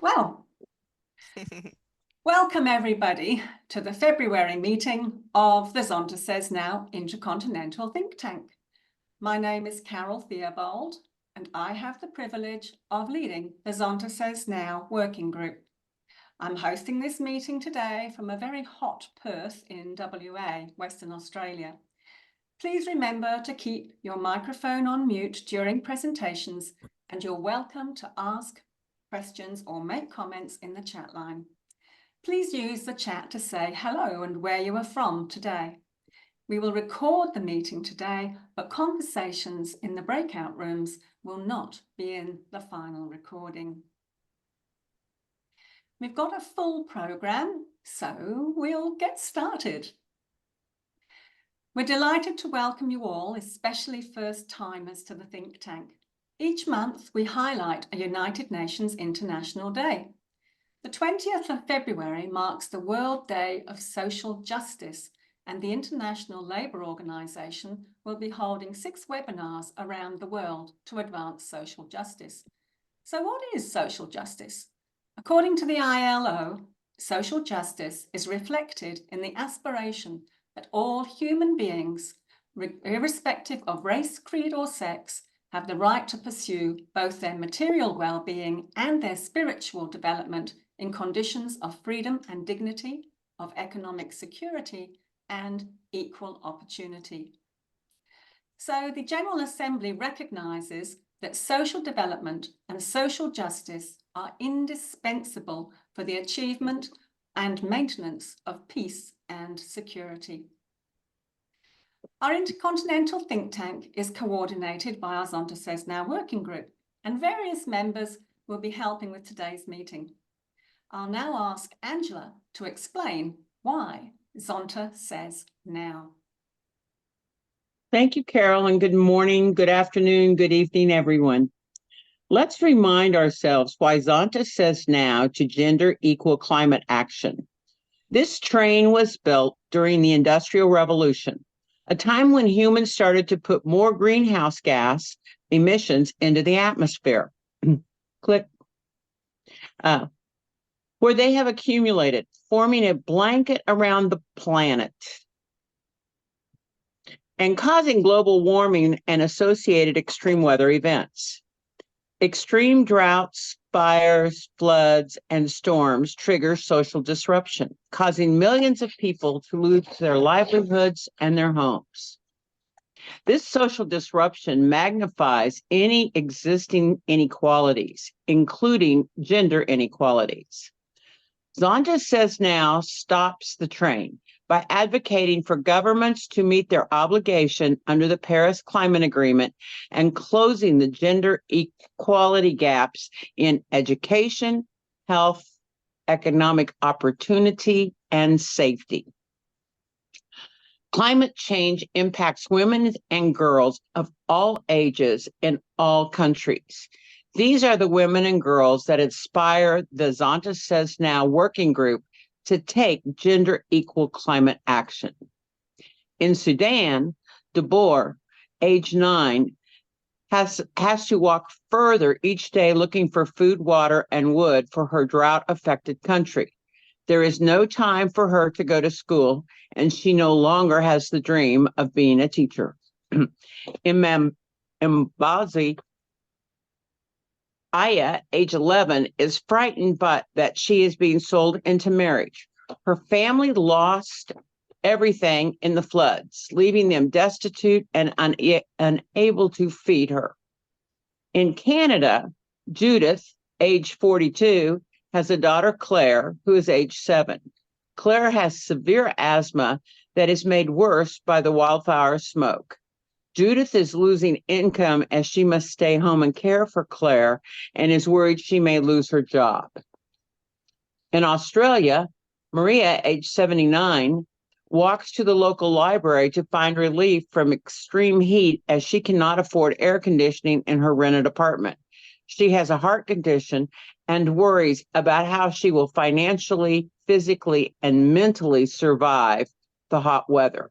Well, welcome everybody to the February meeting of the Zonta Says Now Intercontinental Think Tank. My name is Carol Theobald, and I have the privilege of leading the Zonta Says Now working group. I'm hosting this meeting today from a very hot Perth in WA, Western Australia. Please remember to keep your microphone on mute during presentations, and you're welcome to ask questions or make comments in the chat line. Please use the chat to say hello and where you are from today. We will record the meeting today, but conversations in the breakout rooms will not be in the final recording. We've got a full program, so we'll get started. We're delighted to welcome you all, especially first-timers, to the think tank. Each month, we highlight a United Nations International Day. The 20th of February marks the World Day of Social Justice, and the International Labour Organization will be holding 6 webinars around the world to advance social justice. So what is social justice? According to the ILO, social justice is reflected in the aspiration that all human beings, irrespective of race, creed, or sex, have the right to pursue both their material well-being and their spiritual development in conditions of freedom and dignity, of economic security, and equal opportunity. So the General Assembly recognises that social development and social justice are indispensable for the achievement and maintenance of peace and security. Our Intercontinental think tank is coordinated by our Zonta Says Now working group, and various members will be helping with today's meeting. I'll now ask Angela to explain why Zonta Says Now. Thank you, Carol, and good morning, good afternoon, good evening, everyone. Let's remind ourselves why Zonta Says Now to gender equal climate action. This train was built during the Industrial Revolution, a time when humans started to put more greenhouse gas emissions into the atmosphere. Click. Where they have accumulated, forming a blanket around the planet and causing global warming and associated extreme weather events. Extreme droughts, fires, floods, and storms trigger social disruption, causing millions of people to lose their livelihoods and their homes. This social disruption magnifies any existing inequalities, including gender inequalities. Zonta Says Now stops the train by advocating for governments to meet their obligation under the Paris Climate Agreement and closing the gender equality gaps in education, health, economic opportunity, and safety. Climate change impacts women and girls of all ages in all countries. These are the women and girls that inspire the Zonta Says Now working group to take gender equal climate action. In Sudan, Deborah, age 9, has to walk further each day looking for food, water, and wood for her drought-affected country. There is no time for her to go to school, and she no longer has the dream of being a teacher. In Mbazi, Aya, age 11, is frightened but that she is being sold into marriage. Her family lost everything in the floods, leaving them destitute and unable to feed her. In Canada, Judith, age 42, has a daughter, Claire, who is age 7. Claire has severe asthma that is made worse by the wildfire smoke. Judith is losing income as she must stay home and care for Claire and is worried she may lose her job. In Australia, Maria, age 79, walks to the local library to find relief from extreme heat as she cannot afford air conditioning in her rented apartment. She has a heart condition and worries about how she will financially, physically, and mentally survive the hot weather.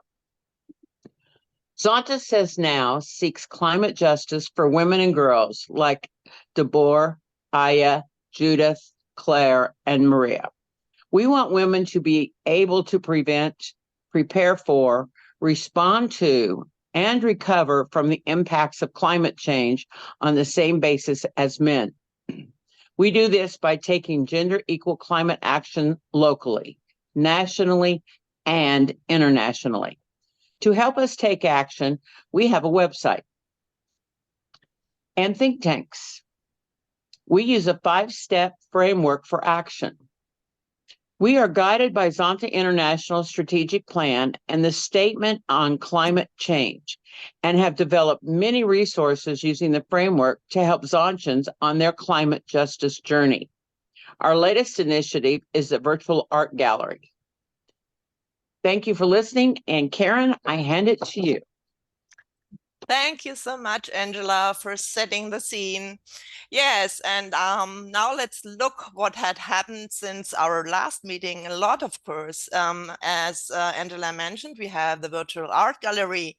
Zonta Says Now seeks climate justice for women and girls like Deborah, Aya, Judith, Claire, and Maria. We want women to be able to prevent, prepare for, respond to, and recover from the impacts of climate change on the same basis as men. We do this by taking gender equal climate action locally, nationally, and internationally. To help us take action, we have a website and think tanks. We use a 5-step framework for action. We are guided by Zonta International Strategic Plan and the Statement on Climate Change, and have developed many resources using the framework to help Zontans on their climate justice journey. Our latest initiative is the Virtual Art Gallery. Thank you for listening, and Karen, I hand it to you. Thank you so much, Angela, for setting the scene. Yes, and now let's look what had happened since our last meeting. A lot, of course. As Angela mentioned, we have the virtual art gallery,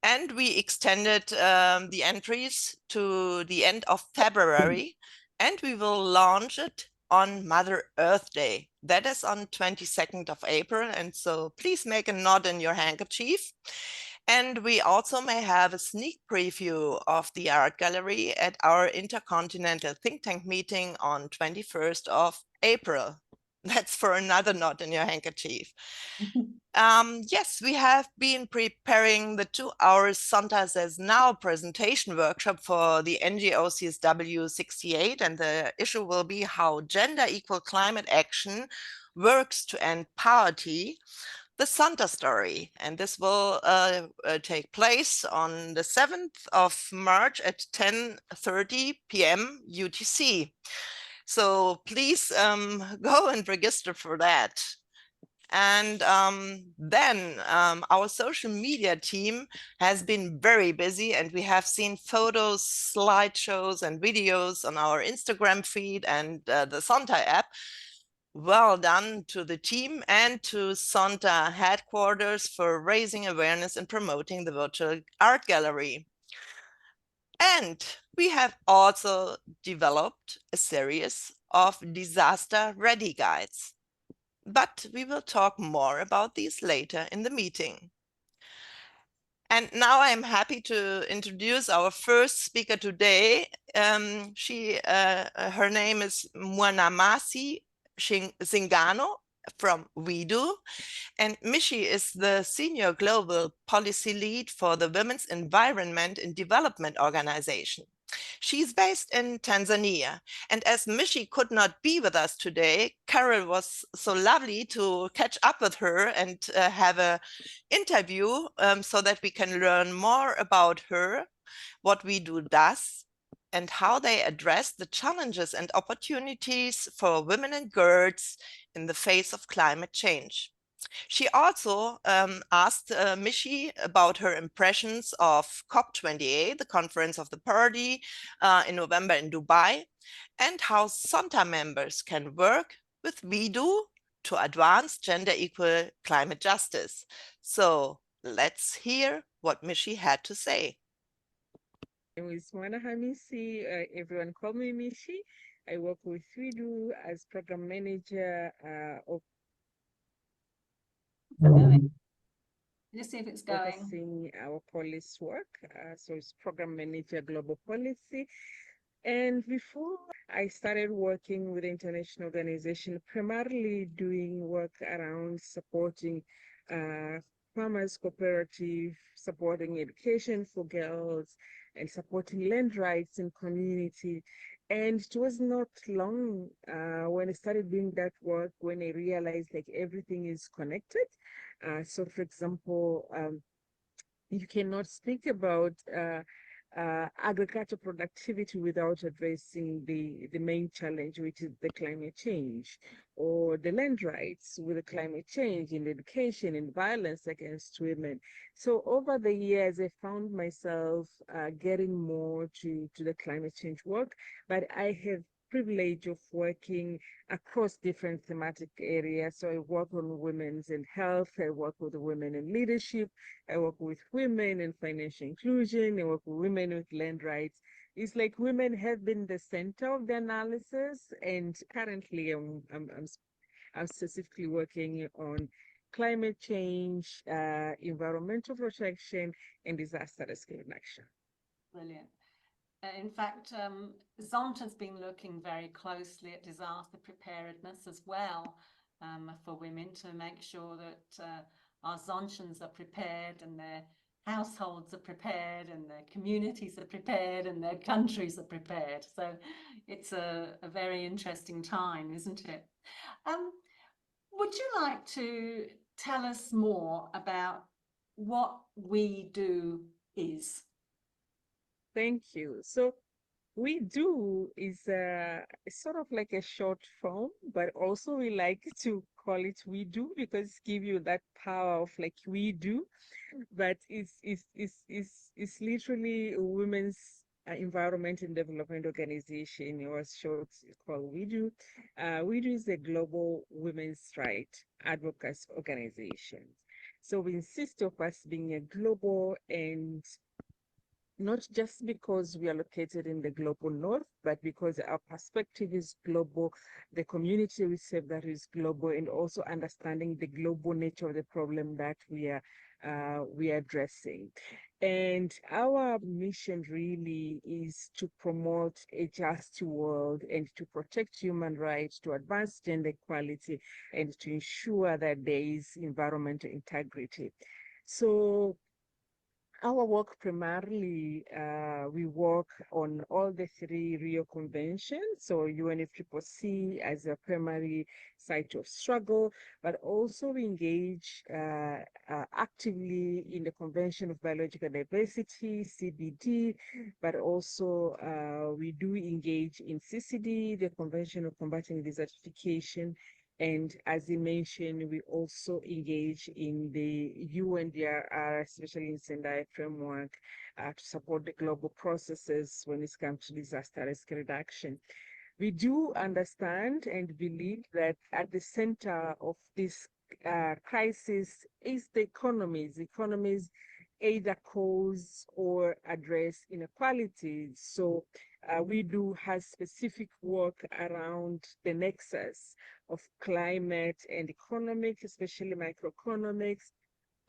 and we extended the entries to the end of February, and we will launch it on Mother Earth Day. That is on 22nd of April, and so please make a knot in your handkerchief. And we also may have a sneak preview of the art gallery at our Intercontinental think tank meeting on 21st of April. That's for another knot in your handkerchief. Yes, we have been preparing the 2-hour Zonta Says Now presentation workshop for the NGO CSW 68, and the issue will be how gender equal climate action works to end poverty, the Zonta story. And this will take place on the 7th of March at 10:30 p.m. UTC. So please go and register for that. And then our social media team has been very busy, and we have seen photos, slideshows, and videos on our Instagram feed and the Zonta app. Well done to the team and to Zonta headquarters for raising awareness and promoting the virtual art gallery. And we have also developed a series of disaster ready guides. But we will talk more about these later in the meeting. And now I'm happy to introduce our first speaker today. Her name is Mwanahamisis Singano from WEDO. And Mishy is the Senior Global Policy Lead for the Women's Environment and Development Organization. She's based in Tanzania. And as Mishy could not be with us today, Carol was so lovely to catch up with her and have an interview so that we can learn more about her, what WEDO does, and how they address the challenges and opportunities for women and girls in the face of climate change. She also asked Mishy about her impressions of COP28, the Conference of the Party in November in Dubai, and how Zonta members can work with WEDO to advance gender equal climate justice. So let's hear what Mishy had to say. My name is Mwanahamisis. Everyone call me Mishy. I work with WEDO as program manager of Just see if it's going. overseeing our policy work. So it's program manager global policy. And before I started working with the international organization, primarily doing work around supporting farmers cooperative, supporting education for girls, and supporting land rights in community. And it was not long when I started doing that work when I realized like everything is connected. So for example, you cannot speak about agricultural productivity without addressing the main challenge, which is the climate change, or the land rights with the climate change in education and violence against women. So over the years, I found myself getting more to the climate change work, but I have privilege of working across different thematic areas. So I work on women's and health, I work with women in leadership, I work with women in financial inclusion, I work with women with land rights. it's like women have been the center of the analysis, and currently I'm specifically working on climate change, environmental protection, and disaster risk reduction. Brilliant. In fact, Zonta's been looking very closely at disaster preparedness as well, for women, to make sure that our Zontians are prepared and their households are prepared and their communities are prepared and their countries are prepared. So it's a very interesting time, isn't it? Would you like to tell us more about what WEDO is? Thank you. So WEDO is sort of like a short form, but also we like to call it WEDO because give you that power of like we do, but it's literally a women's environment and development organization. It was short called WEDO. WEDO is a global women's rights advocacy organization. So we insist of us being a global, and not just because we are located in the global north, but because our perspective is global, the community we serve that is global, and also understanding the global nature of the problem that we are addressing. And our mission really is to promote a just world and to protect human rights, to advance gender equality, and to ensure that there is environmental integrity. So our work primarily, we work on all the three Rio Conventions, so UNFCCC as a primary site of struggle, but also we engage actively in the Convention of Biological Diversity, CBD, but also we do engage in CCD, the Convention of Combating Desertification. And as you mentioned, we also engage in the UNDRR, especially in Sendai framework, to support the global processes when it comes to disaster risk reduction. We do understand and believe that at the center of this crisis is the economies. Economies either cause or address inequalities. So WEDO has specific work around the nexus of climate and economics, especially microeconomics.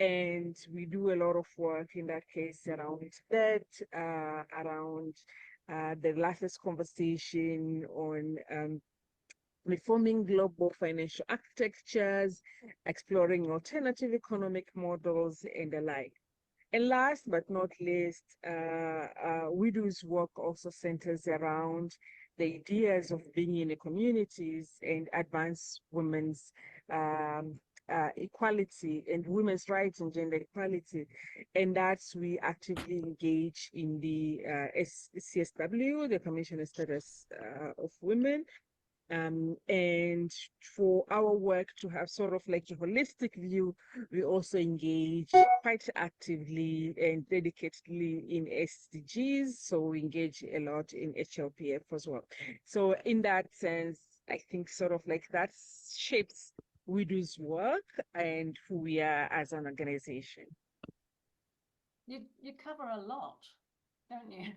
And we do a lot of work in that case around debt, around the latest conversation on reforming global financial architectures, exploring alternative economic models, and the like. And last but not least, WEDO's work also centers around the ideas of being in the communities and advance women's equality and women's rights and gender equality. And that's we actively engage in the CSW, the Commission on Status of Women, and for our work to have sort of like a holistic view, we also engage quite actively and dedicatedly in SDGs. So we engage a lot in HLPF as well. So in that sense, I think sort of like that shapes WEDO's work and who we are as an organization. You cover a lot, don't you?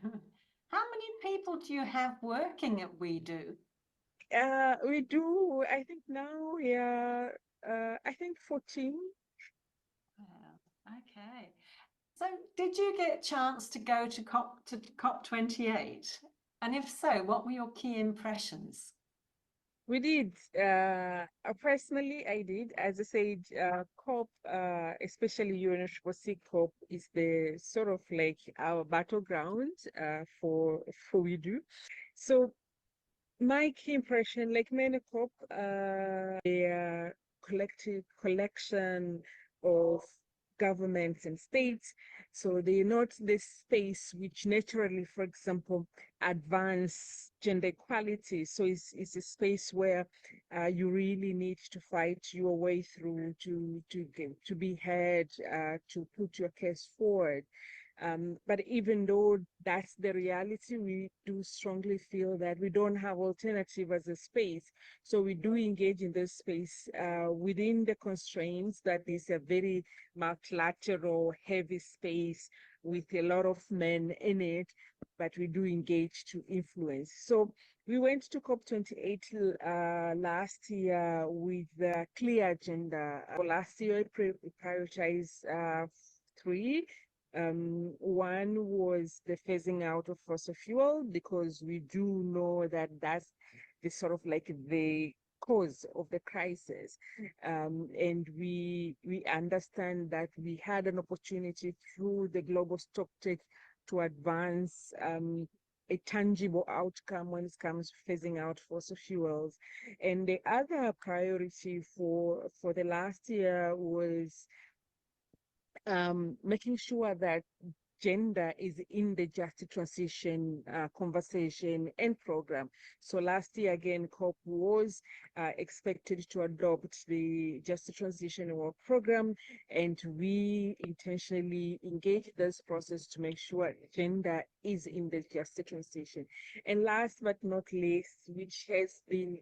How many people do you have working at WEDO? We do, I think now we are, I think 14. Wow. Okay. So did you get a chance to go to COP28? And if so, what were your key impressions? We did. Personally, I did. As I said, COP, especially UNFCCC COP, is the sort of like our battleground for WEDO. So my key impression, like many COP, a collective collection of governments and states. So they're not the space which naturally, for example, advance gender equality. So it's a space where you really need to fight your way through to be heard, to put your case forward. But even though that's the reality, we do strongly feel that we don't have alternative as a space. So we do engage in this space within the constraints that is a very multilateral, heavy space with a lot of men in it, but we do engage to influence. So we went to COP28 last year with a clear agenda. Last year, we prioritized three. One was the phasing out of fossil fuel, because we do know that that's the sort of like the cause of the crisis. And we understand that we had an opportunity through the global stocktake to advance a tangible outcome when it comes to phasing out fossil fuels. And the other priority for the last year was making sure that gender is in the just transition conversation and program. So last year, again, COP was expected to adopt the just transition work program, and we intentionally engaged this process to make sure gender is in the just transition. And last but not least, which has been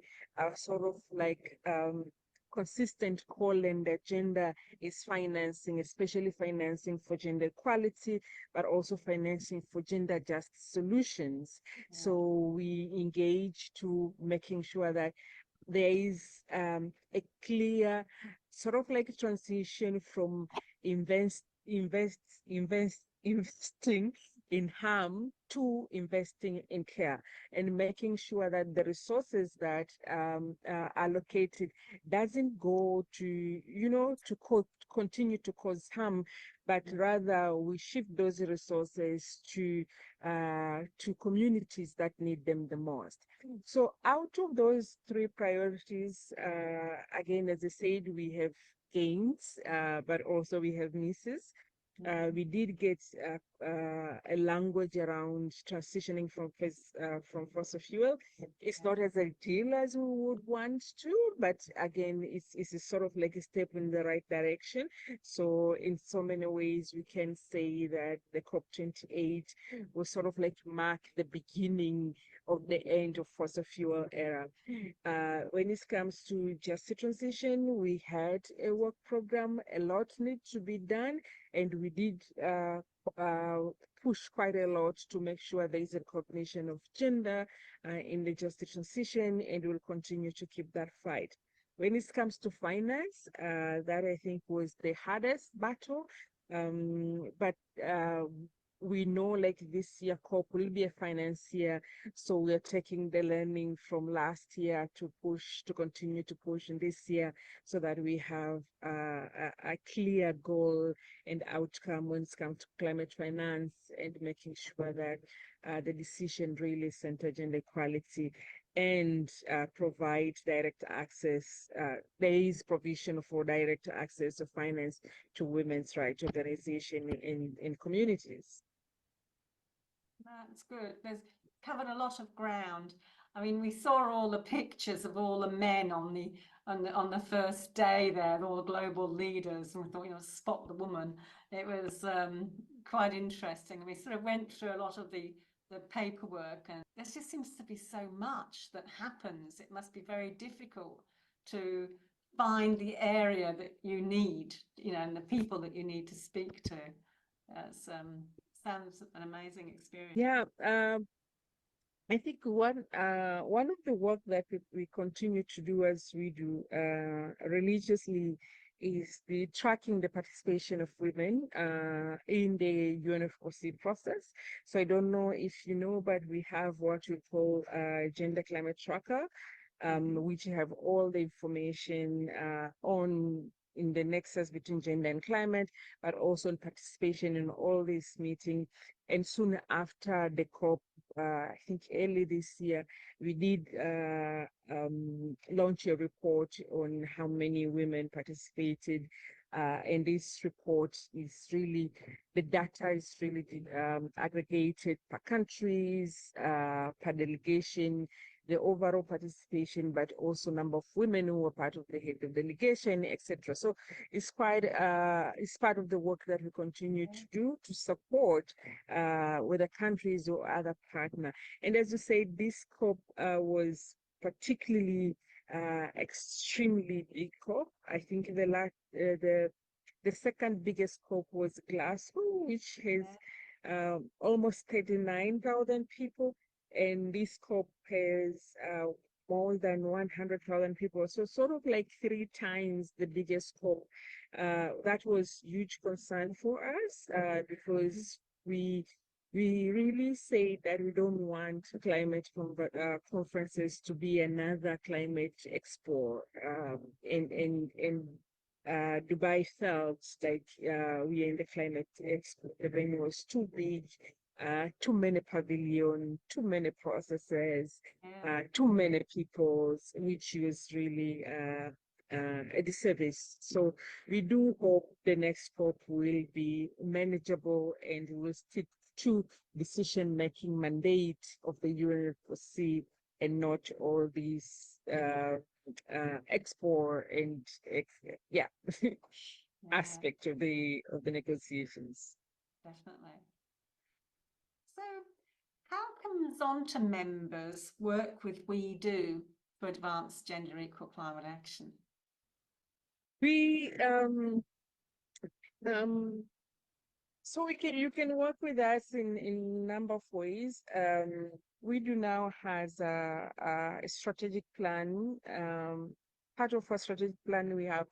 sort of like consistent call in the agenda, is financing, especially financing for gender equality, but also financing for gender just solutions. Yeah. So we engage to making sure that there is a clear sort of like transition from investing in harm to investing in care, and making sure that the resources that are allocated doesn't go to, you know, to continue to cause harm, but rather we shift those resources to communities that need them the most. So out of those three priorities, again, as I said, we have gains, but also we have misses. We did get a language around transitioning from fossil fuel. It's not as ideal as we would want to, but again, it's a sort of like a step in the right direction. So in so many ways, we can say that the COP28 will sort of like mark the beginning of the end of fossil fuel era. When it comes to just transition, we had a work program. A lot needs to be done, and we did push quite a lot to make sure there is a recognition of gender in the just transition, and we'll continue to keep that fight. When it comes to finance, that I think was the hardest battle, but we know like this year COP will be a finance year, so we're taking the learning from last year to continue to push in this year, so that we have a clear goal and outcome when it comes to climate finance, and making sure that the decision really center gender equality and provide direct access. There is provision for direct access to finance to women's rights organization in communities. That's good. There's covered a lot of ground. I mean, we saw all the pictures of all the men on the first day there, all the global leaders, and we thought, you know, spot the woman. It was quite interesting. We sort of went through a lot of the paperwork, and there just seems to be so much that happens. It must be very difficult to find the area that you need, you know, and the people that you need to speak to. Sounds an amazing experience. Yeah, I think one of the work that we continue to do, as we do religiously, is the tracking the participation of women in the UNFCCC process. So I don't know if you know, but we have what we call Gender Climate Tracker, which have all the information on in the nexus between gender and climate, but also in participation in all these meetings. And soon after the COP, I think early this year, we did launch a report on how many women participated. And this report is really, the data is really aggregated per countries, per delegation, the overall participation, but also number of women who were part of the head of delegation, etc. So it's quite, it's part of the work that we continue to do to support whether countries or other partner. And as you said, this COP was particularly extremely big COP. I think the The second biggest COP was Glasgow, which has almost 39,000 people, and this COP has more than 100,000 people. So sort of like 3 times the biggest COP. That was huge concern for us because we really say that we don't want climate conferences to be another climate expo. And Dubai felt like we are in the climate expo. The venue was too big, too many pavilions, too many processes, too many people, which was really a disservice. So we do hope the next COP will be manageable and will stick to decision-making mandate of the UNFCCC and not all these expo and aspect of the negotiations. Definitely. So how can Zonta members work with WEDO to advance gender equal climate action? So you can work with us in a number of ways. WEDO now has a strategic plan. Part of our strategic plan, we have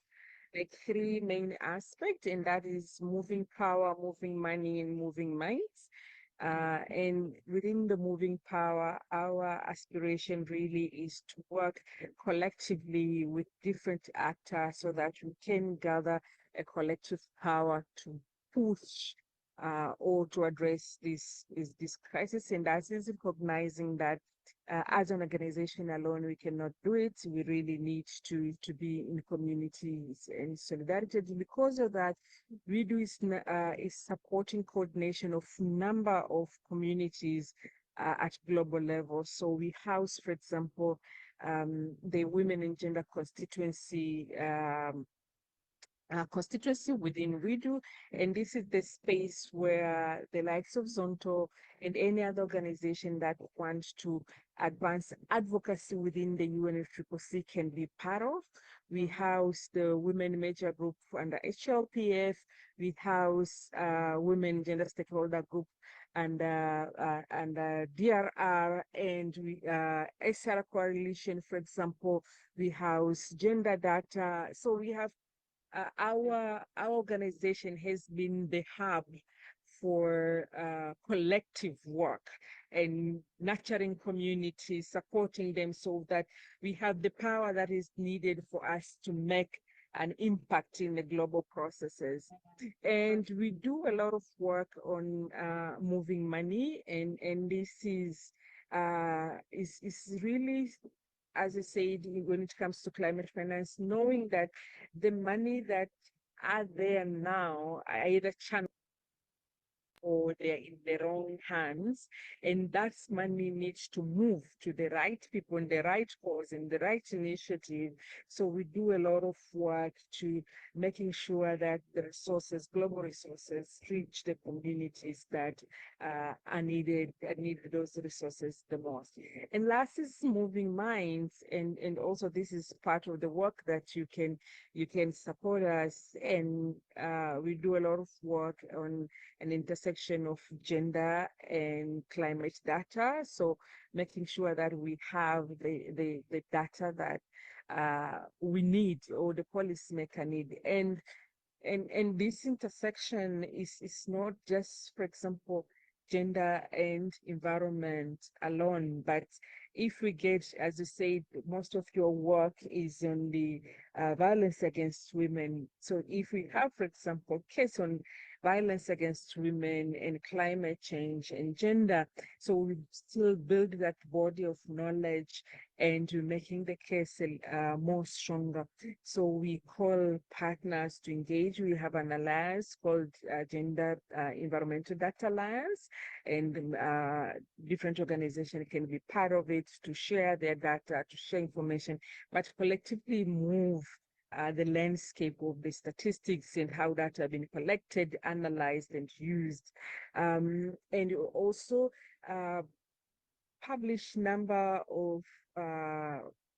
like 3 main aspects, and that is moving power, moving money, and moving minds. And within the moving power, our aspiration really is to work collectively with different actors so that we can gather a collective power to push or to address this crisis. And that is recognizing that as an organization alone, we cannot do it. We really need to be in communities and solidarity. Because of that, WEDO is supporting coordination of number of communities at global level. So we house, for example, the Women and Gender constituency within WEDO, and this is the space where the likes of Zonto and any other organization that wants to advance advocacy within the UNFCCC can be part of. We house the Women Major Group under HLPF. We house Women Gender Stakeholder Group and DRR, and we SR Coalition, for example. We house Gender Data. So we have our organization has been the hub for collective work and nurturing communities, supporting them so that we have the power that is needed for us to make an impact in the global processes. And we do a lot of work on moving money, and this is really, as I said, when it comes to climate finance, knowing that the money that are there now are either channeled or they're in the wrong hands, and that money needs to move to the right people in the right cause and the right initiative. So we do a lot of work to making sure that the resources, global resources, reach the communities that are needed, that need those resources the most. And last is moving minds, and also this is part of the work that you can support us, and we do a lot of work on an intersection of gender and climate data. So making sure that we have the data that we need or the policymaker need. And this intersection is not just, for example, gender and environment alone, but if we get, as you said, most of your work is on the violence against women. So if we have, for example, case on violence against women and climate change and gender, so we still build that body of knowledge and we're making the case more stronger. So we call partners to engage. We have an alliance called Gender Environmental Data Alliance, and different organizations can be part of it to share their data, to share information, but collectively move the landscape of the statistics and how that have been collected, analyzed, and used. And also publish number of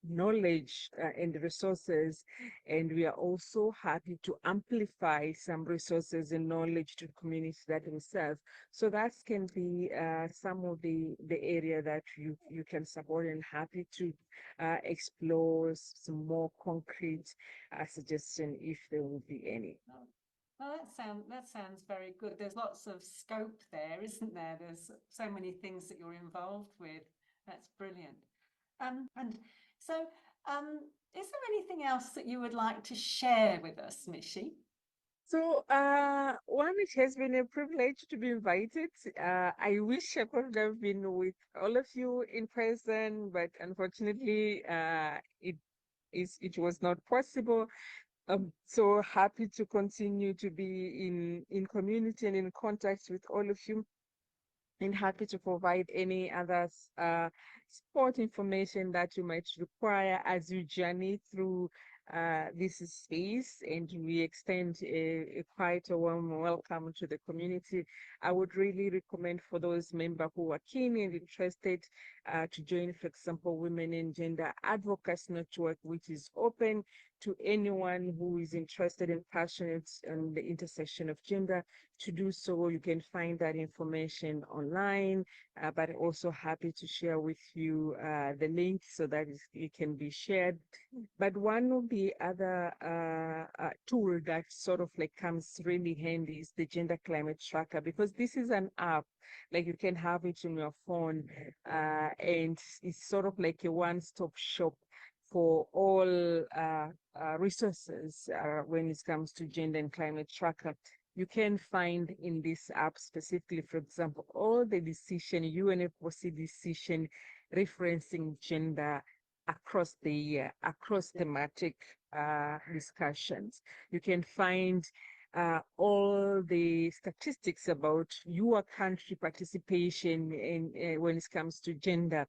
knowledge and resources, and we are also happy to amplify some resources and knowledge to the community that we serve. So that can be some of the area that you can support, and happy to explore some more concrete suggestion if there will be any. Well, that sounds very good. There's lots of scope there, isn't there? There's so many things that you're involved with. That's brilliant. And so, is there anything else that you would like to share with us, Mishy? So, one, it has been a privilege to be invited. I wish I could have been with all of you in person, but unfortunately, it was not possible. So happy to continue to be in community and in contact with all of you, and happy to provide any other support information that you might require as you journey through this space. And we extend a quite a warm welcome to the community. I would really recommend for those members who are keen and interested to join, for example, Women in Gender Advocacy Network, which is open to anyone who is interested and passionate on the intersection of gender to do so. You can find that information online, but also happy to share with you the link so that it can be shared. But one of the other tool that sort of like comes really handy is the Gender Climate Tracker, because this is an app, like you can have it on your phone, and it's sort of like a one-stop shop for all resources when it comes to gender and climate tracker. You can find in this app specifically, for example, all the decision, UNFOC decision referencing gender across the year, across thematic discussions. You can find all the statistics about your country participation in when it comes to gender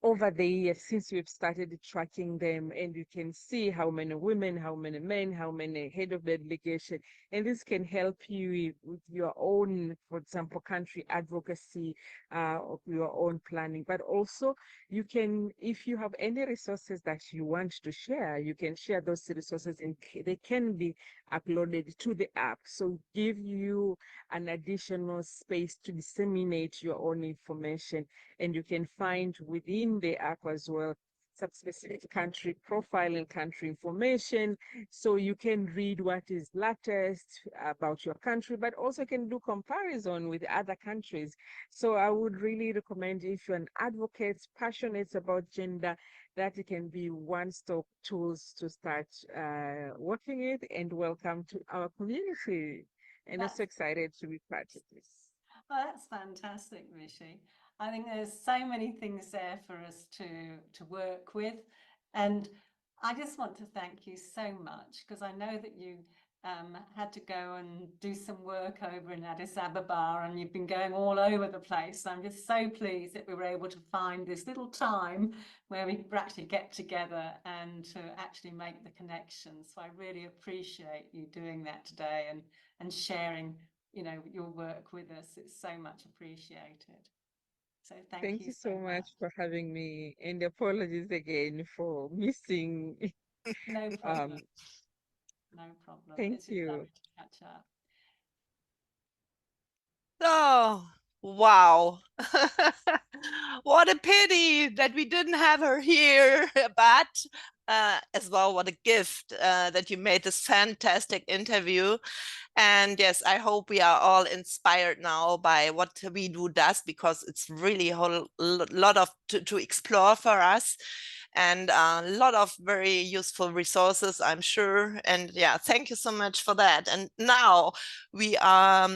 over the years since we've started tracking them, and you can see how many women, how many men, how many head of the delegation, and this can help you with your own, for example, country advocacy, of your own planning. But also you can, if you have any resources that you want to share, you can share those resources and they can be uploaded to the app. So give you an additional space to disseminate your own information. And you can find within the app as well some specific country profile and country information, so you can read what is latest about your country, but also can do comparison with other countries. So I would really recommend, if you're an advocate passionate about gender, that it can be one-stop tools to start working with. And welcome to our community, and I'm so excited to be part of this. Well, that's fantastic, Mishy. I think there's so many things there for us to work with. And I just want to thank you so much, because I know that you had to go and do some work over in Addis Ababa, and you've been going all over the place. I'm just so pleased that we were able to find this little time where we actually get together and to actually make the connections. So I really appreciate you doing that today and sharing, you know, your work with us. It's so much appreciated. So Thank you so much for having me, and apologies again for missing. No problem. No problem. Thank It's just you. lovely to catch up. Oh, wow. What a pity that we didn't have her here, but as well, what a gift that you made this fantastic interview. And yes, I hope we are all inspired now by what WEDO does, because it's really a whole lot of to explore for us, and a lot of very useful resources, I'm sure. And yeah, thank you so much for that. And now we are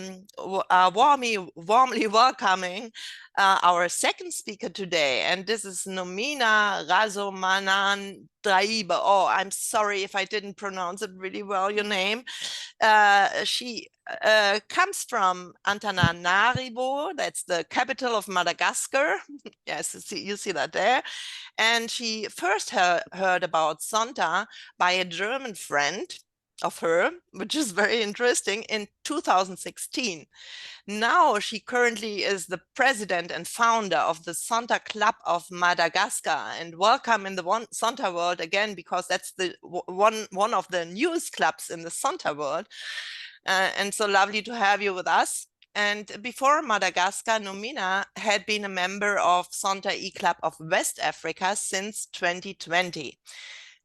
warmly welcoming our second speaker today, and this is Nomena Rasoamanandraibe. Oh, I'm sorry if I didn't pronounce it really well, your name. She comes from Antananarivo, that's the capital of Madagascar. Yes, you see that there. And she first heard about Zonta by a German friend. of her, which is very interesting, in 2016. Now she currently is the president and founder of the Zonta Club of Madagascar. And welcome in the Zonta world again, because that's the one of the newest clubs in the Zonta world. And so lovely to have you with us. And before Madagascar, Nomena had been a member of Zonta E-Club of West Africa since 2020.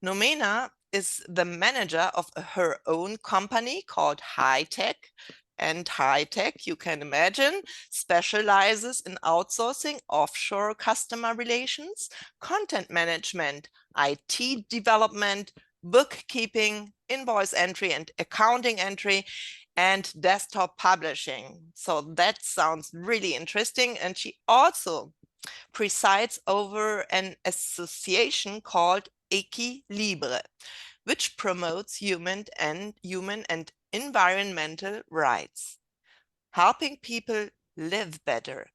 Nomena is the manager of her own company called High Tech. And High Tech, you can imagine, specializes in outsourcing offshore customer relations, content management, IT development, bookkeeping, invoice entry and accounting entry, and desktop publishing. So that sounds really interesting. And she also presides over an association called Equilibre, which promotes human and environmental rights, helping people live better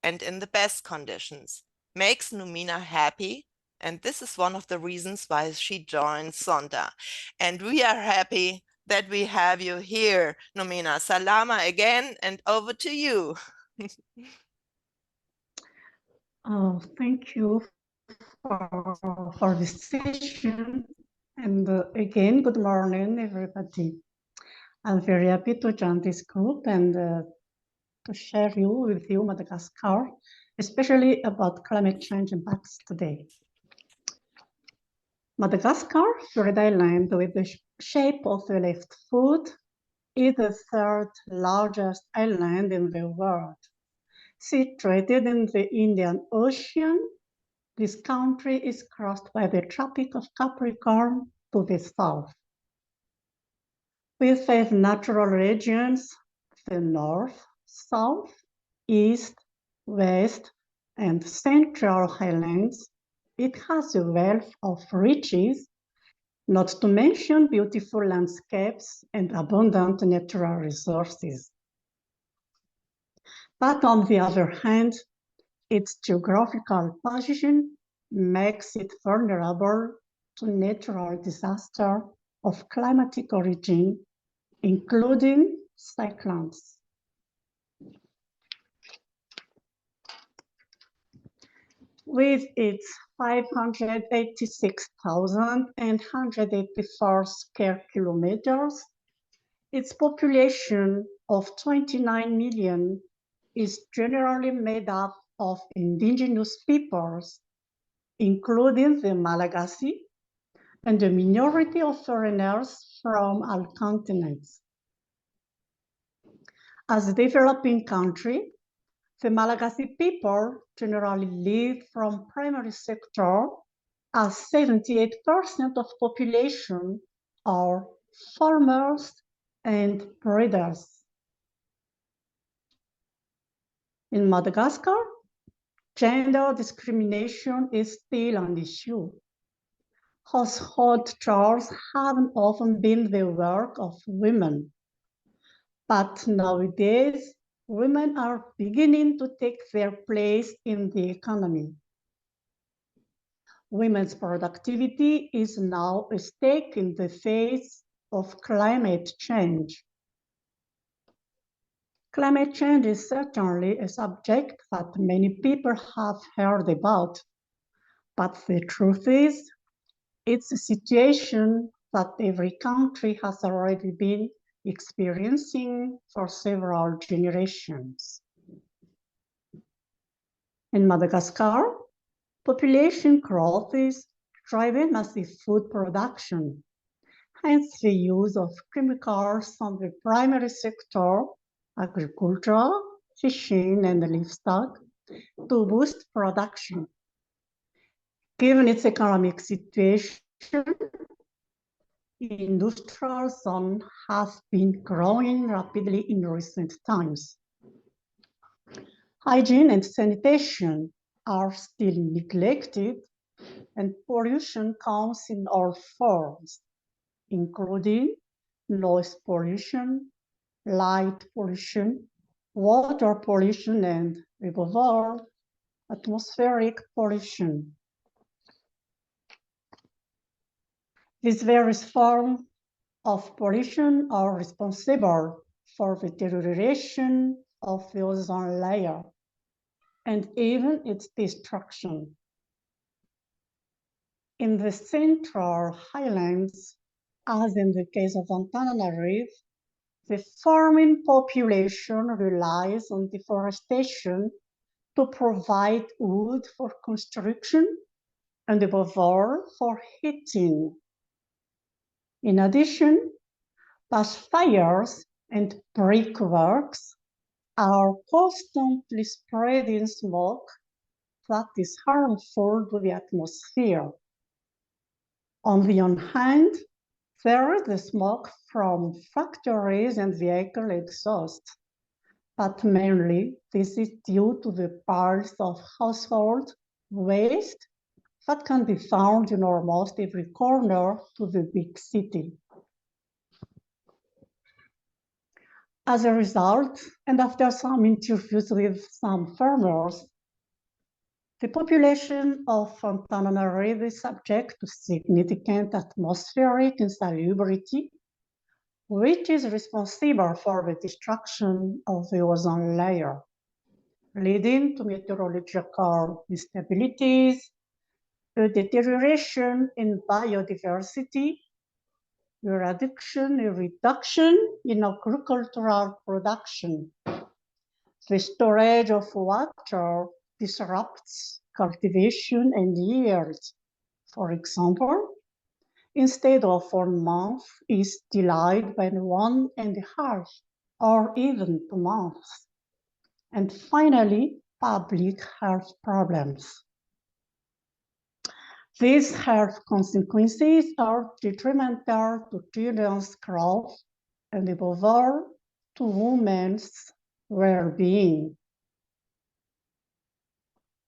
and in the best conditions, makes Nomena happy. And this is one of the reasons why she joined Zonta. And we are happy that we have you here, Nomena. Salama again, and over to you. Thank you for this session. And again, good morning, everybody. I'm very happy to join this group and to share with you Madagascar, especially about climate change impacts today. Madagascar, Florida island with the shape of the left foot, is the third largest island in the world. Situated in the Indian Ocean, this country is crossed by the Tropic of Capricorn to the south. With 5 natural regions, the north, south, east, west, and central highlands, it has a wealth of riches, not to mention beautiful landscapes and abundant natural resources. But on the other hand, its geographical position makes it vulnerable to natural disaster of climatic origin, including cyclones. With its 586,184 square kilometers, its population of 29 million is generally made up of indigenous peoples, including the Malagasy, and a minority of foreigners from all continents. As a developing country, the Malagasy people generally live from primary sector, as 78% of population are farmers and breeders. In Madagascar, gender discrimination is still an issue. Household chores haven't often been the work of women. But nowadays, women are beginning to take their place in the economy. Women's productivity is now a stake in the face of climate change. Climate change is certainly a subject that many people have heard about, but the truth is, it's a situation that every country has already been experiencing for several generations. In Madagascar, population growth is driving massive food production, hence the use of chemicals on the primary sector, agriculture, fishing, and livestock, to boost production. Given its economic situation, industrial zones have been growing rapidly in recent times. Hygiene and sanitation are still neglected, and pollution comes in all forms, including noise pollution, light pollution, water pollution, and above all, atmospheric pollution. These various forms of pollution are responsible for the deterioration of the ozone layer and even its destruction. In the central highlands, as in the case of Antananarivo, the farming population relies on deforestation to provide wood for construction and above all for heating. In addition, past fires and brickworks are constantly spreading smoke that is harmful to the atmosphere. On the one hand, there is the smoke from factories and vehicle exhaust, but mainly this is due to the piles of household waste that can be found in almost every corner to the big city. As a result, and after some interviews with some farmers, the population of Antananarivo is subject to significant atmospheric insalubrity, which is responsible for the destruction of the ozone layer, leading to meteorological instabilities, a deterioration in biodiversity, a reduction in agricultural production. The storage of water disrupts cultivation and yield. For example, instead of 1 month, is delayed by 1.5 or even 2 months. And finally, public health problems. These health consequences are detrimental to children's growth and above all, to women's well-being.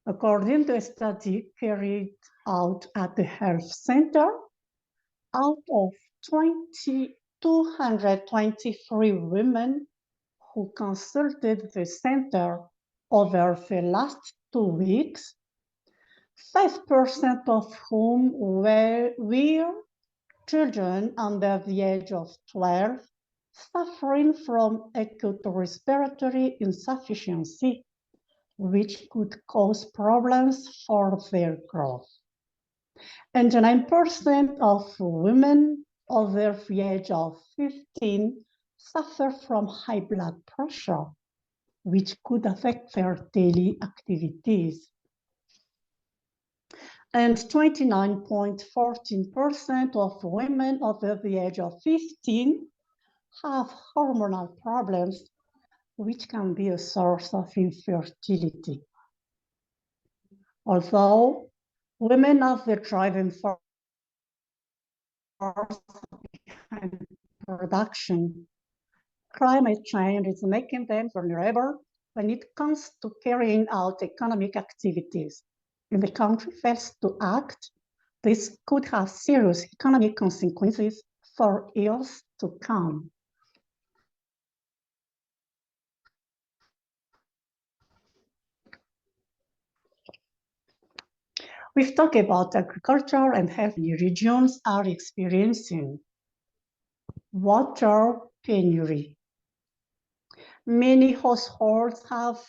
According to a study carried out at the health center, out of 223 women who consulted the center over the last 2 weeks, 5% of whom were children under the age of 12 suffering from acute respiratory insufficiency, which could cause problems for their growth. And 9% of women over the age of 15 suffer from high blood pressure, which could affect their daily activities. And 29.14% of women over the age of 15 have hormonal problems, which can be a source of infertility. Although women have the driving force behind production, climate change is making them vulnerable when it comes to carrying out economic activities. If the country fails to act, this could have serious economic consequences for years to come. We've talked about agriculture and health regions are experiencing water penury. Many households have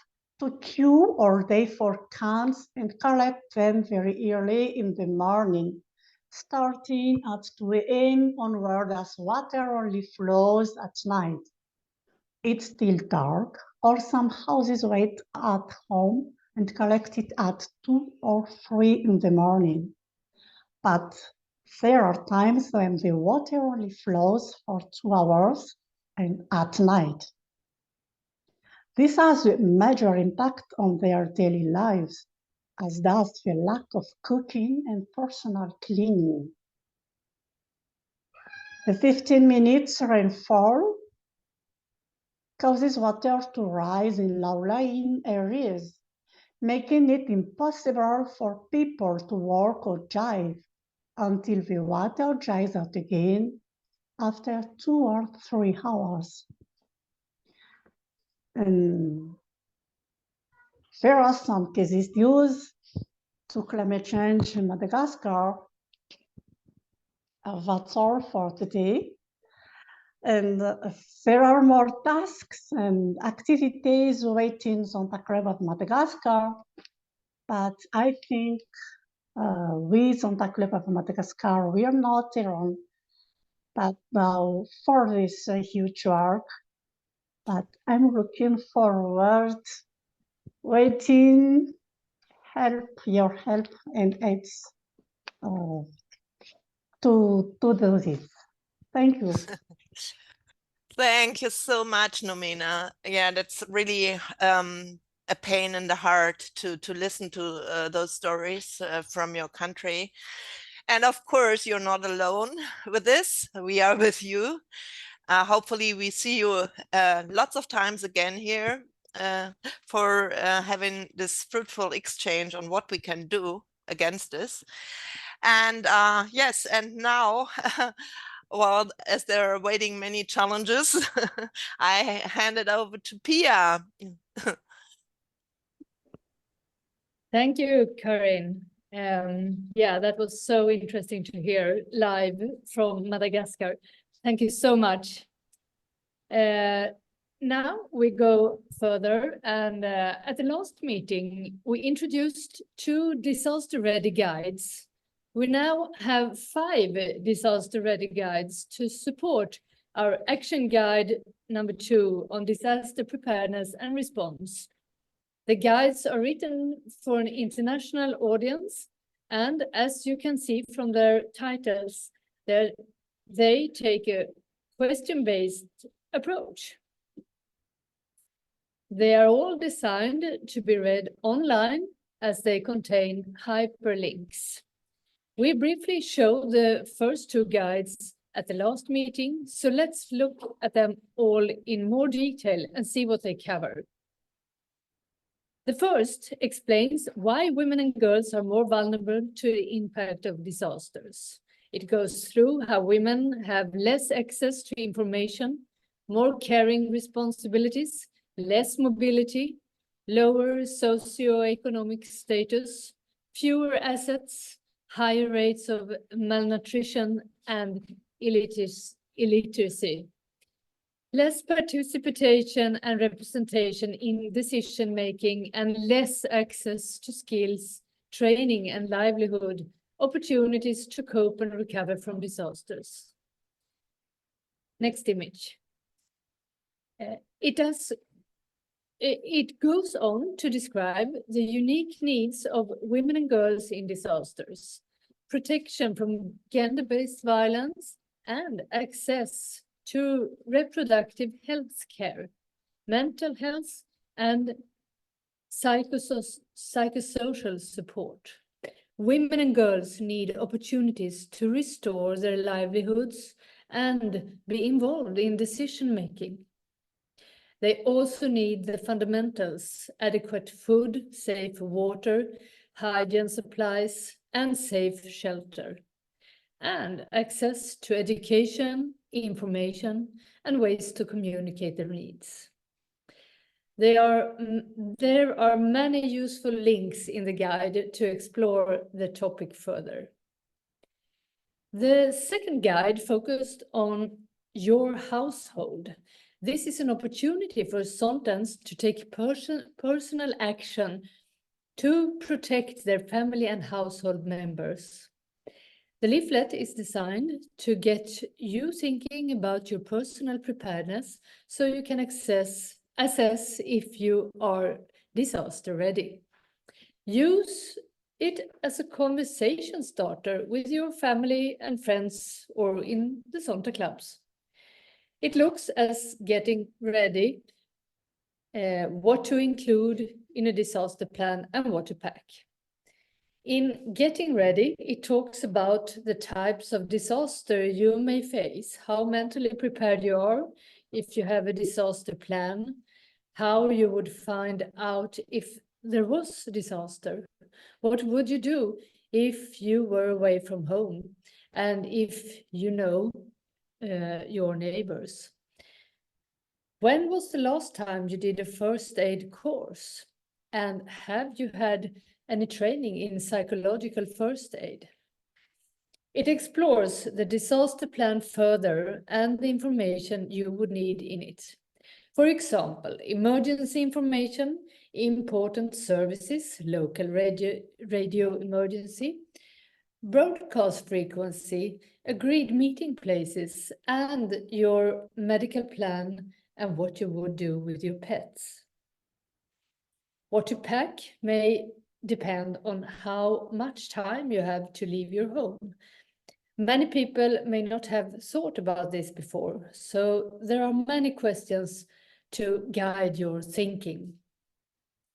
to queue all day for cans and collect them very early in the morning, starting at 2 a.m. onward as water only flows at night. It's still dark, or some houses wait at home and collect it at 2 or 3 in the morning. But there are times when the water only flows for 2 hours and at night. This has a major impact on their daily lives, as does the lack of cooking and personal cleaning. The 15 minutes rainfall causes water to rise in low-lying areas, making it impossible for people to walk or drive until the water dries out again after 2 or 3 hours. And there are some cases due to climate change in Madagascar. That's all for today. And there are more tasks and activities waiting Zonta Club of Madagascar, but I think we Zonta Club of Madagascar, we are not alone. But now for this huge work, but I'm looking forward, waiting, your help and aids to do this. Thank you. Thank you so much, Nomena. Yeah, that's really a pain in the heart to listen to those stories from your country. And of course, you're not alone with this. We are with you. Hopefully we see you lots of times again here for having this fruitful exchange on what we can do against this. And yes, and now, well, as there are waiting many challenges, I hand it over to Pia. Thank you, Karin. Yeah, that was so interesting to hear live from Madagascar. Thank you so much. Now we go further, and at the last meeting, we introduced 2 disaster-ready guides. We now have 5 disaster-ready guides to support our action guide number 2 on disaster preparedness and response. The guides are written for an international audience, and as you can see from their titles, they take a question-based approach. They are all designed to be read online as they contain hyperlinks. We briefly showed the first 2 guides at the last meeting, so let's look at them all in more detail and see what they cover. The first explains why women and girls are more vulnerable to the impact of disasters. It goes through how women have less access to information, more caring responsibilities, less mobility, lower socioeconomic status, fewer assets, higher rates of malnutrition and illiteracy, less participation and representation in decision-making, and less access to skills, training and livelihood opportunities to cope and recover from disasters. Next image. It goes on to describe the unique needs of women and girls in disasters, protection from gender-based violence, and access to reproductive health care, mental health, and psychosocial support. Women and girls need opportunities to restore their livelihoods and be involved in decision-making. They also need the fundamentals: adequate food, safe water, hygiene supplies, and safe shelter, and access to education, information, and ways to communicate their needs. There are many useful links in the guide to explore the topic further. The second guide focused on your household. This is an opportunity for Zontans to take personal action to protect their family and household members. The leaflet is designed to get you thinking about your personal preparedness so you can assess if you are disaster ready. Use it as a conversation starter with your family and friends or in the Zonta clubs. It looks as getting ready, what to include in a disaster plan and what to pack. In getting ready, it talks about the types of disaster you may face, how mentally prepared you are if you have a disaster plan, how you would find out if there was a disaster, what would you do if you were away from home, and if you know your neighbors. When was the last time you did a first aid course? And have you had any training in psychological first aid? It explores the disaster plan further and the information you would need in it. For example, emergency information, important services, local radio emergency, broadcast frequency, agreed meeting places, and your medical plan and what you would do with your pets. What to pack may depend on how much time you have to leave your home. Many people may not have thought about this before, so there are many questions to guide your thinking.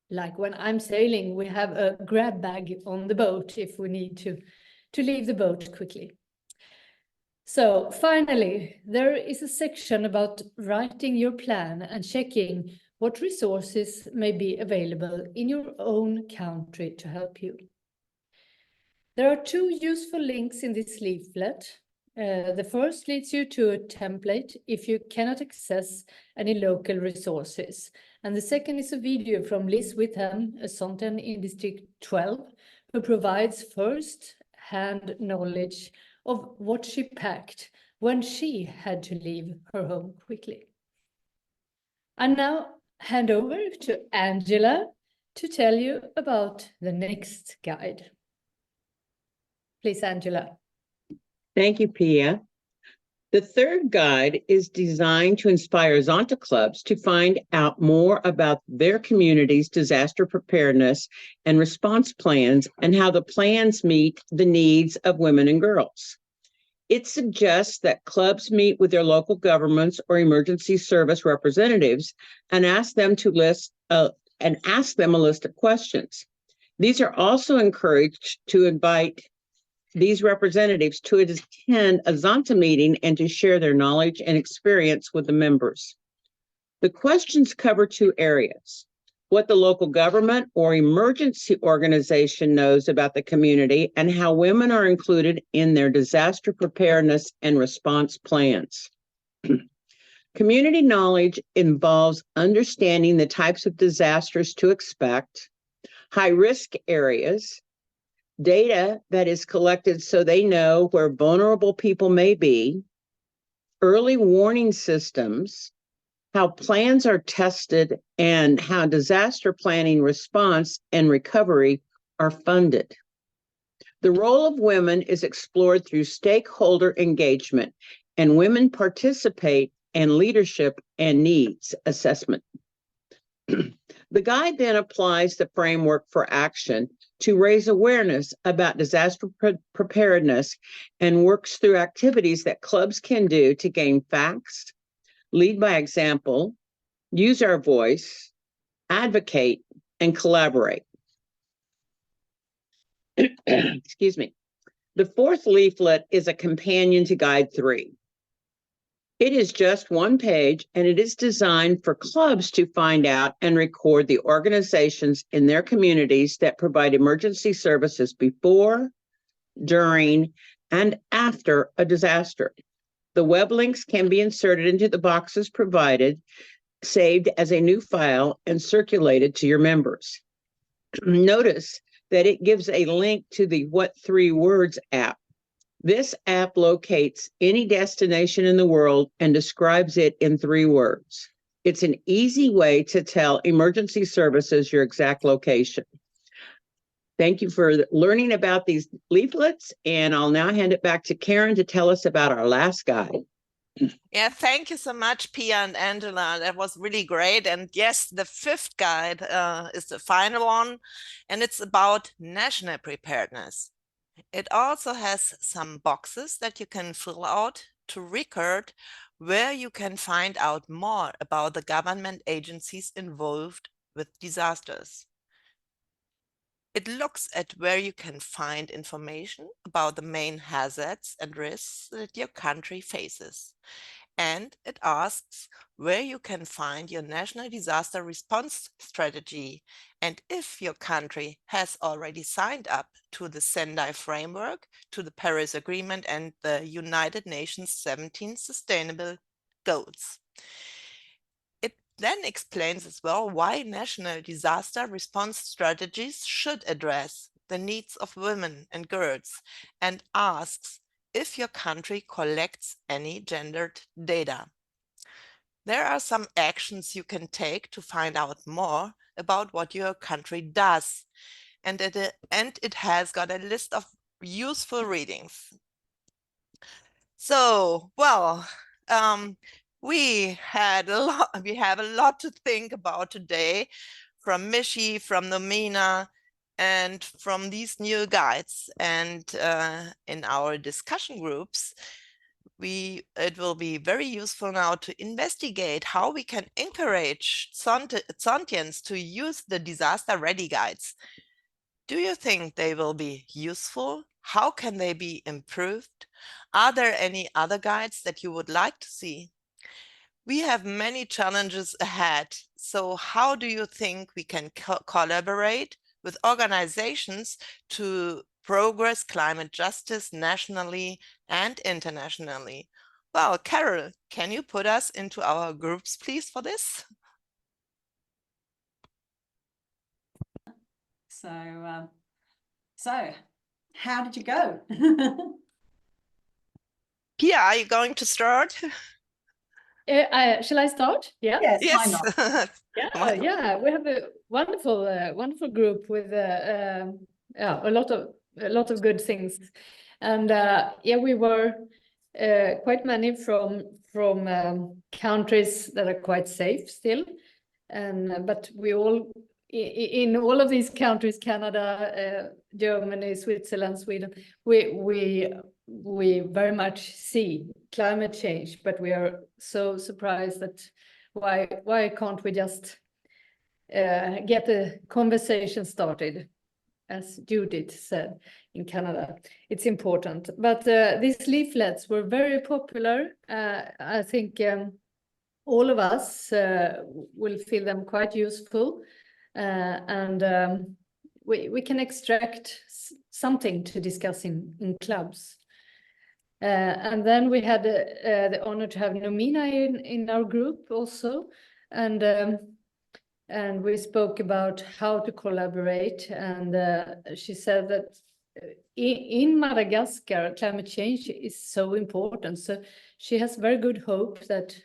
Like when I'm sailing, we have a grab bag on the boat if we need to leave the boat quickly. So finally, there is a section about writing your plan and checking what resources may be available in your own country to help you. There are two useful links in this leaflet. The first leads you to a template if you cannot access any local resources. And the second is a video from Liz Witham, a Zonta in District 12, who provides first-hand knowledge of what she packed when she had to leave her home quickly. I now hand over to Angela to tell you about the next guide. Please, Angela. Thank you, Pia. The third guide is designed to inspire Zonta clubs to find out more about their community's disaster preparedness and response plans and how the plans meet the needs of women and girls. It suggests that clubs meet with their local governments or emergency service representatives and ask them a list of questions. These are also encouraged to invite these representatives to attend a Zonta meeting and to share their knowledge and experience with the members. The questions cover two areas: what the local government or emergency organization knows about the community and how women are included in their disaster preparedness and response plans. Community knowledge involves understanding the types of disasters to expect, high-risk areas, data that is collected so they know where vulnerable people may be, early warning systems, how plans are tested, and how disaster planning, response, and recovery are funded. The role of women is explored through stakeholder engagement, and women participate in leadership and needs assessment. The guide then applies the framework for action to raise awareness about disaster preparedness and works through activities that clubs can do to gain facts, lead by example, use our voice, advocate, and collaborate. Excuse me. The fourth leaflet is a companion to Guide 3. It is just one page, and it is designed for clubs to find out and record the organizations in their communities that provide emergency services before, during, and after a disaster. The web links can be inserted into the boxes provided, saved as a new file, and circulated to your members. Notice that it gives a link to the What 3 Words app. This app locates any destination in the world and describes it in 3 words. It's an easy way to tell emergency services your exact location. Thank you for learning about these leaflets, and I'll now hand it back to Karen to tell us about our last guide. Yeah, thank you so much, Pia and Angela. That was really great. And yes, the 5th guide is the final one, and it's about national preparedness. It also has some boxes that you can fill out to record where you can find out more about the government agencies involved with disasters. It looks at where you can find information about the main hazards and risks that your country faces. And it asks where you can find your national disaster response strategy and if your country has already signed up to the Sendai framework, to the Paris Agreement, and the United Nations 17 Sustainable Goals. It then explains as well why national disaster response strategies should address the needs of women and girls, and asks if your country collects any gendered data. There are some actions you can take to find out more about what your country does. And at the end, it has got a list of useful readings. So, well, we have a lot to think about today from Mishy, from Nomena, and from these new guides. And in our discussion groups, it will be very useful now to investigate how we can encourage Zontians to use the disaster-ready guides. Do you think they will be useful? How can they be improved? Are there any other guides that you would like to see? We have many challenges ahead. So how do you think we can collaborate with organizations to progress climate justice nationally and internationally? Well, Carol, can you put us into our groups, please, for this? So how did you go? Pia, are you going to start? Shall I start? Yeah. Yes, why Yes. not? Yeah, we have a wonderful group with yeah, a lot of good things, and yeah, we were quite many from countries that are quite safe still, and but we all in all of these countries, Canada, Germany, Switzerland, Sweden, we very much see climate change, but we are so surprised that why can't we just get a conversation started, as Judith said in Canada. It's important. But these leaflets were very popular. I think all of us will feel them quite useful, and we can extract something to discuss in clubs. And then we had the honor to have Nomena in our group also, and we spoke about how to collaborate. And she said that in Madagascar, climate change is so important. So she has very good hope that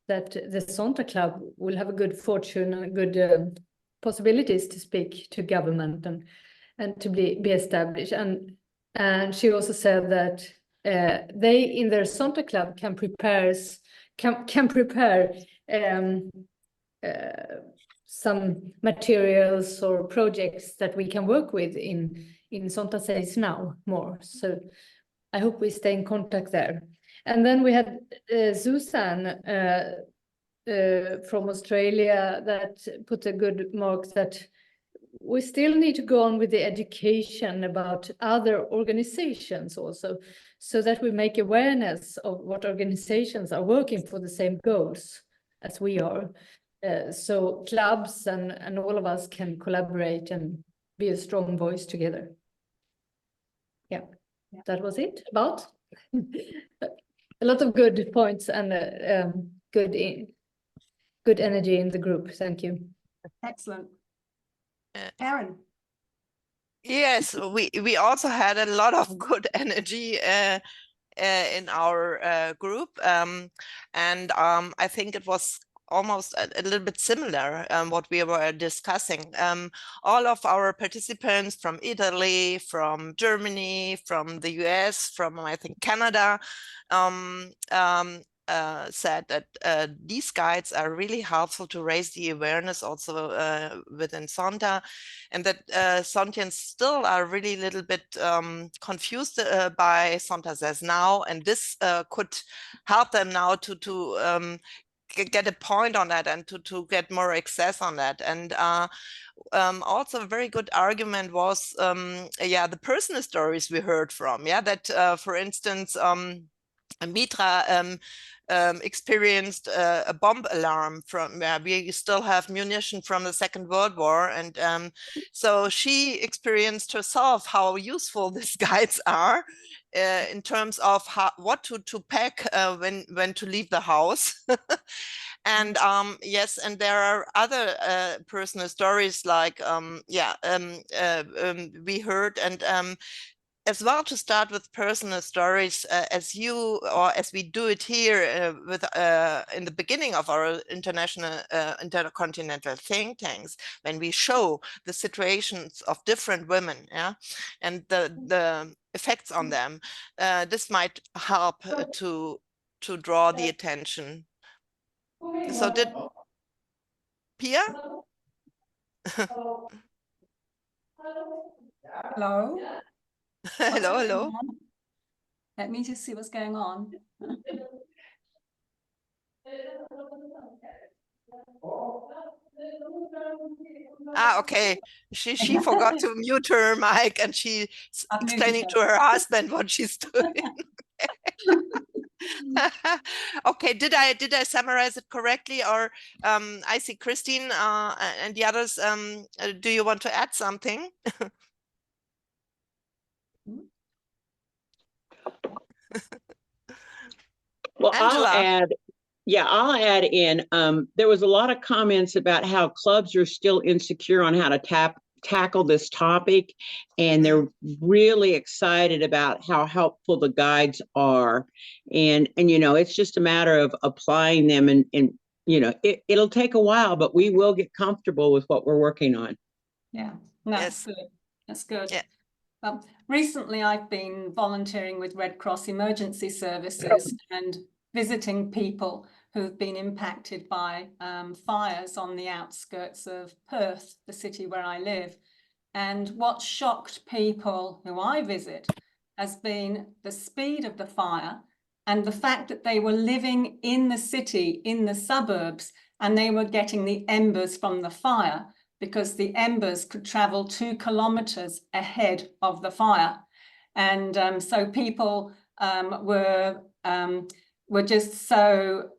the Zonta Club will have a good fortune and good possibilities to speak to government and to be established. And she also said that they in their Zonta Club can prepare some materials or projects that we can work with in Zonta Says Now more. So I hope we stay in contact there. And then we had Susan from Australia that put a good mark that we still need to go on with the education about other organizations also, so that we make awareness of what organizations are working for the same goals as we are. So clubs and all of us can collaborate and be a strong voice together. Yeah, that was it about. A lot of good points and good energy in the group. Thank you. Excellent. Aaron. Yes, we also had a lot of good energy in our group, and I think it was almost a little bit similar what we were discussing. All of our participants from Italy, from Germany, from the US, from I think Canada, said that these guides are really helpful to raise the awareness also within Zonta, and that Zontians still are really a little bit confused by Zonta Says Now, and this could help them now to get a point on that and to get more access on that. And also a very good argument was yeah, the personal stories we heard from, yeah, that for instance Mitra experienced a bomb alarm from, we still have munition from the Second World War, and so she experienced herself how useful these guides are in terms of what to pack when to leave the house. And yes, and there are other personal stories like yeah, we heard, and as well to start with personal stories, as you or as we do it here with in the beginning of our intercontinental think tanks, when we show the situations of different women, yeah, and the effects on them. This might help to draw the attention. So did Pia? Hello? Hello, hello. Let me just see what's going on. Ah, okay. She forgot to mute her mic, and she's I've muted explaining her. to her husband what she's doing. Okay, did I summarize it correctly? Or I see Christine and the others. Do you want to add something? Well, Angela. I'll add in, there was a lot of comments about how clubs are still insecure on how to tackle this topic, and they're really excited about how helpful the guides are. And you know, it's just a matter of applying them, and you know, it'll take a while, but we will get comfortable with what we're working on. Yeah, no, Yes. good. That's good. Yeah. Recently, I've been volunteering with Red Cross Emergency Services and visiting people who've been impacted by fires on the outskirts of Perth, the city where I live. And what shocked people who I visit has been the speed of the fire and the fact that they were living in the city, in the suburbs, and they were getting the embers from the fire, because the embers could travel 2 kilometers ahead of the fire. And so people were just so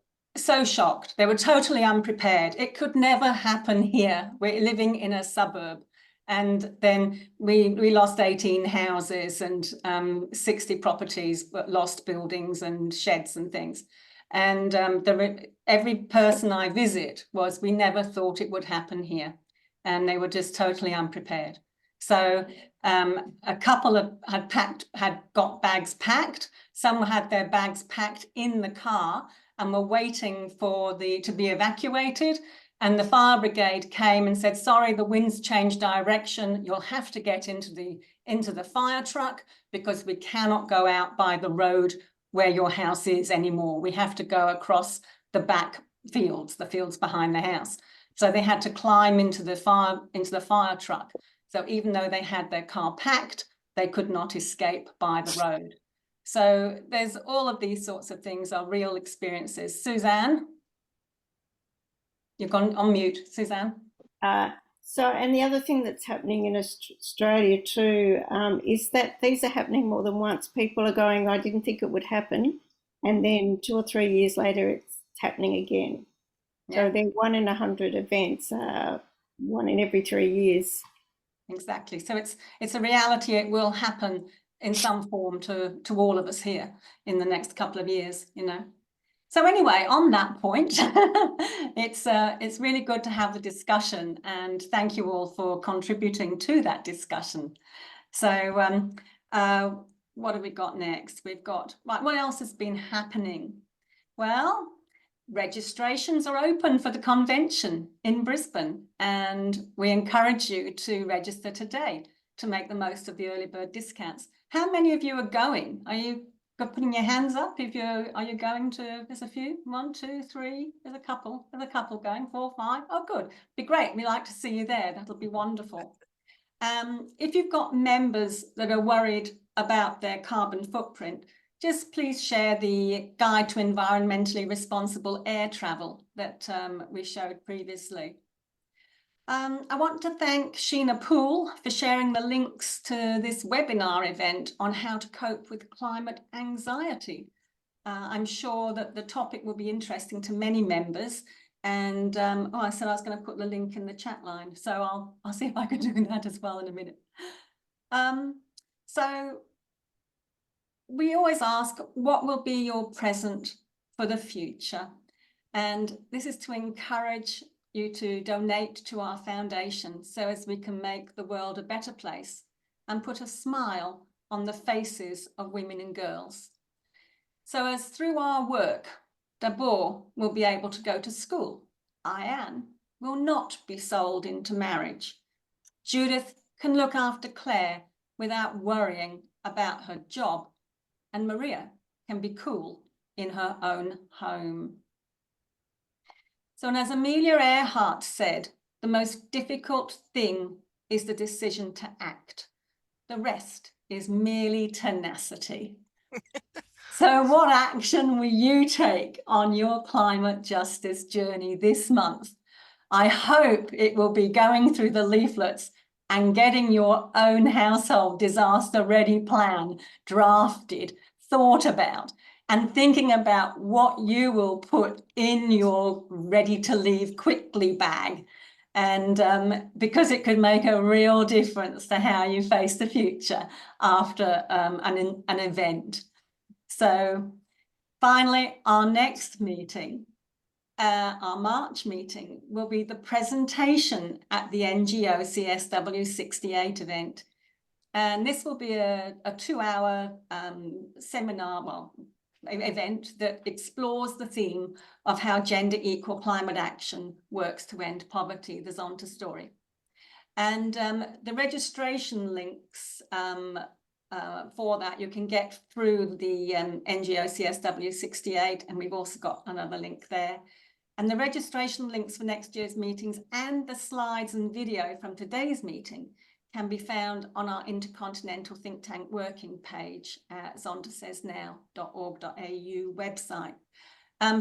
shocked. They were totally unprepared. It could never happen here. We're living in a suburb. And then we lost 18 houses and 60 properties, lost buildings and sheds and things. And every person I visit was, we never thought it would happen here. And they were just totally unprepared. So a couple had got bags packed. Some had their bags packed in the car and were waiting for to be evacuated. And the fire brigade came and said, sorry, the wind's changed direction. You'll have to get into the fire truck, because we cannot go out by the road where your house is anymore. We have to go across the back fields, the fields behind the house. So they had to climb into the fire truck. So even though they had their car packed, they could not escape by the road. So there's all of these sorts of things are real experiences. Suzanne? You've gone on mute, Suzanne. And the other thing that's happening in Australia too is that these are happening more than once. People are going, I didn't think it would happen. And then 2 or 3 years later, it's happening again. Yeah. So they're 1 in 100 events, 1 in every 3 years. Exactly. So it's a reality. It will happen in some form to all of us here in the next couple of years, you know. So anyway, on that point, it's really good to have the discussion, and thank you all for contributing to that discussion. So what have we got next? We've got, what else has been happening? Well, registrations are open for the convention in Brisbane, and we encourage you to register today to make the most of the early bird discounts. How many of you are going? Are you putting your hands up? Are you going to? There's a few. 1, 2, 3. There's a couple going. 4, 5. Oh, good. Be great. We'd like to see you there. That'll be wonderful. If you've got members that are worried about their carbon footprint, just please share the Guide to Environmentally Responsible Air Travel that we showed previously. I want to thank Sheena Poole for sharing the links to this webinar event on how to cope with climate anxiety. I'm sure that the topic will be interesting to many members. And I said I was going to put the link in the chat line, so I'll see if I can do that as well in a minute. So we always ask, what will be your present for the future? And this is to encourage you to donate to our foundation so as we can make the world a better place and put a smile on the faces of women and girls. So as through our work, Dabor will be able to go to school. Ayan will not be sold into marriage. Judith can look after Claire without worrying about her job. And Maria can be cool in her own home. So, and as Amelia Earhart said, the most difficult thing is the decision to act. The rest is merely tenacity. So what action will you take on your climate justice journey this month? I hope it will be going through the leaflets and getting your own household disaster ready plan drafted, thought about, and thinking about what you will put in your ready to leave quickly bag. And because it could make a real difference to how you face the future after an event. So finally, our next meeting, our March meeting, will be the presentation at the NGO CSW 68 event. And this will be a 2-hour seminar, event that explores the theme of how gender equal climate action works to end poverty, the Zonta story. And the registration links for that you can get through the NGO CSW 68, and we've also got another link there. And the registration links for next year's meetings and the slides and video from today's meeting can be found on our Intercontinental Think Tank working page at zontasaysnow.org.au website.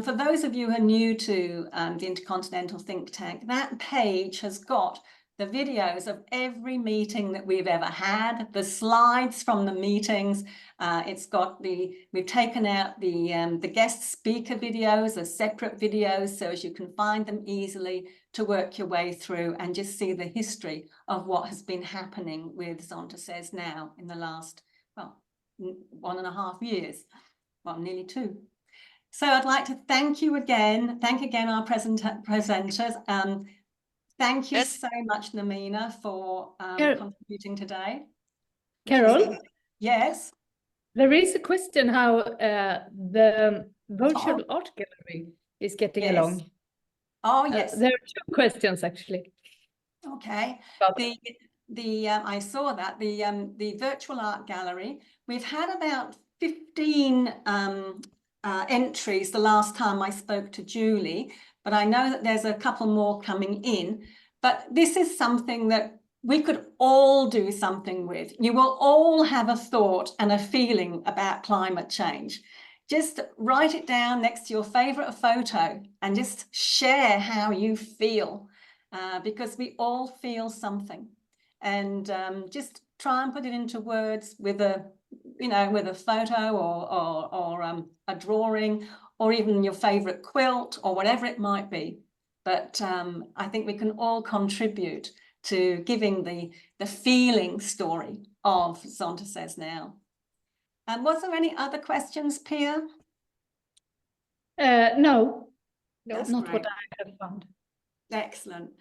For those of you who are new to the Intercontinental Think Tank, that page has got the videos of every meeting that we've ever had, the slides from the meetings. It's got we've taken out the guest speaker videos as separate videos so as you can find them easily to work your way through and just see the history of what has been happening with Zonta Says Now in the last, well, 1.5 years, well, nearly 2. So I'd like to thank you again. Thank again our presenters. Thank you so much, Nomena, for contributing today. Carol? Yes? There is a question how the virtual art gallery is getting along. Oh, yes. There are 2 questions, actually. Okay. I saw that. The virtual art gallery, we've had about 15 entries the last time I spoke to Julie, but I know that there's a couple more coming in. But this is something that we could all do something with. You will all have a thought and a feeling about climate change. Just write it down next to your favorite photo and just share how you feel, because we all feel something. And just try and put it into words with a photo or a drawing, or even your favorite quilt or whatever it might be. But I think we can all contribute to giving the feeling story of Zonta Says Now. And was there any other questions, Pia? No, That's not great. what I have found. Excellent.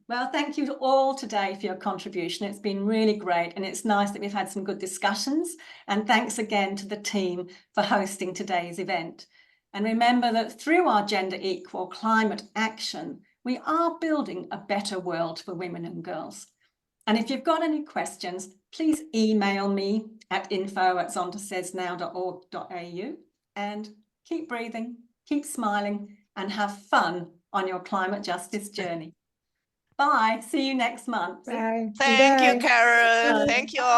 Well, thank you all today for your contribution. It's been really great, and it's nice that we've had some good discussions. And thanks again to the team for hosting today's event. And remember that through our gender equal climate action, we are building a better world for women and girls. And if you've got any questions, please email me at info@zontasaysnow.org.au, and keep breathing, keep smiling, and have fun on your climate justice journey. Bye. See you next month. Bye. Thank you, Bye. Carol. Bye. Thank you all.